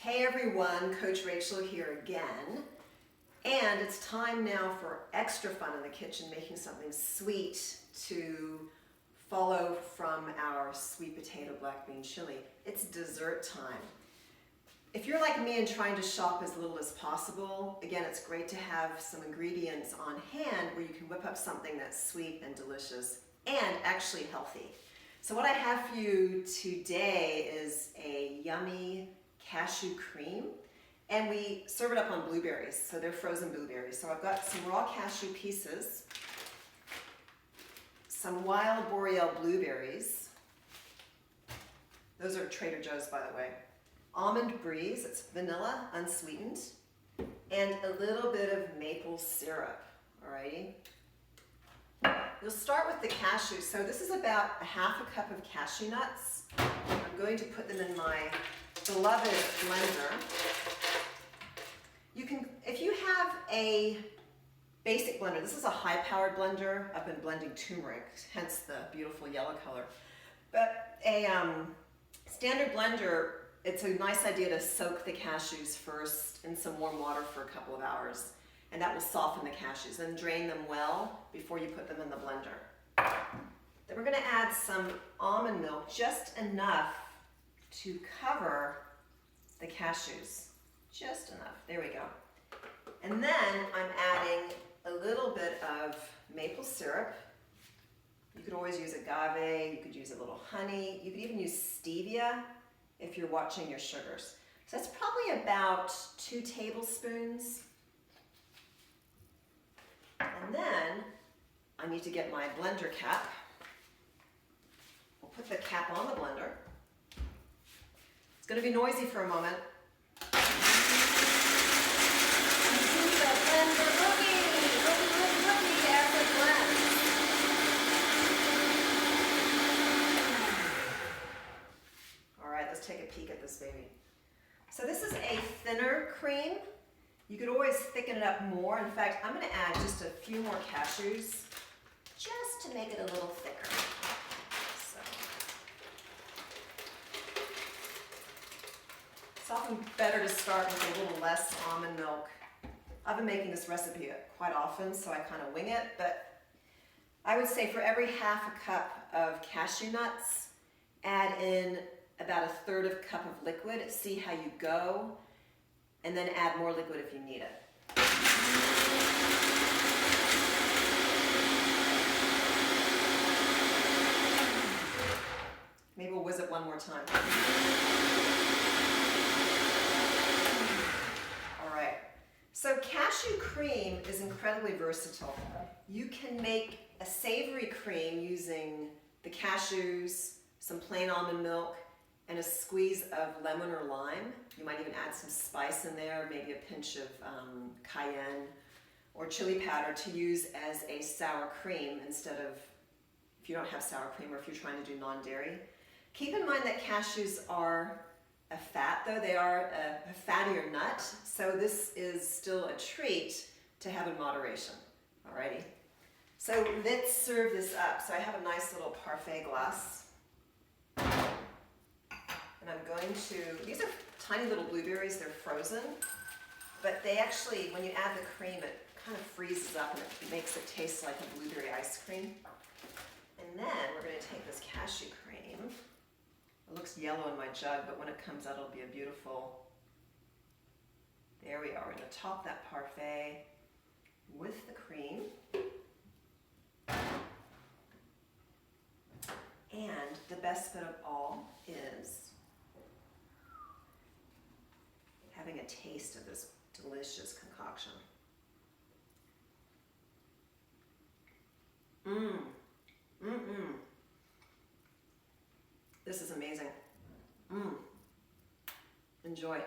Hey everyone, Coach Rachael here again. And it's time now for extra fun in the kitchen, making something sweet to follow from our sweet potato black bean chili. It's dessert time. If you're like me and trying to shop as little as possible, again, it's great to have some ingredients on hand where you can whip up something that's sweet and delicious and actually healthy. So what I have for you today is a yummy cashew cream, and we serve it up on blueberries, so they're frozen blueberries. So I've got some raw cashew pieces, some wild Boreal blueberries, those are Trader Joe's by the way, almond breeze, it's vanilla unsweetened, and a little bit of maple syrup, alrighty? You'll start with the cashews. So this is about a half a cup of cashew nuts. I'm going to put them in my beloved blender. You can, if you have a basic blender, this is a high-powered blender. I've been blending turmeric, hence the beautiful yellow color. But a standard blender, it's a nice idea to soak the cashews first in some warm water for a couple of hours, and that will soften the cashews. Then drain them well before you put them in the blender. Then we're going to add some almond milk, just enough to cover the cashews. Just enough. There we go. And then I'm adding a little bit of maple syrup. You could always use agave, you could use a little honey, you could even use stevia if you're watching your sugars. So that's probably about 2 tablespoons. And then I need to get my blender cap. We'll put the cap on the blender. It's going to be noisy for a moment. All right, let's take a peek at this baby. So this is a thinner cream. You could always thicken it up more. In fact, I'm going to add just a few more cashews just to make it a little thicker. So. It's often better to start with a little less almond milk. I've been making this recipe quite often, so I kind of wing it, but I would say for every half a cup of cashew nuts, add in about 1/3 cup of liquid. See how you go, and then add more liquid if you need it. Maybe we'll whiz it one more time. All right. So cashew cream is incredibly versatile. You can make a savory cream using the cashews, some plain almond milk, and a squeeze of lemon or lime. You might even add some spice in there, maybe a pinch of cayenne or chili powder to use as a sour cream instead of, if you don't have sour cream or if you're trying to do non-dairy. Keep in mind that cashews are a fat, though. They are a fattier nut, so this is still a treat to have in moderation. Alrighty. So let's serve this up. So I have a nice little parfait glass. And I'm going to, these are tiny little blueberries, they're frozen, but they actually, when you add the cream, it kind of freezes up and it makes it taste like a blueberry ice cream. And then we're going to take this cashew cream. It looks yellow in my jug, but when it comes out, it'll be a beautiful, there we are. We're going to top that parfait with the cream. And the best bit of all is having a taste of this delicious concoction. This is amazing. Enjoy.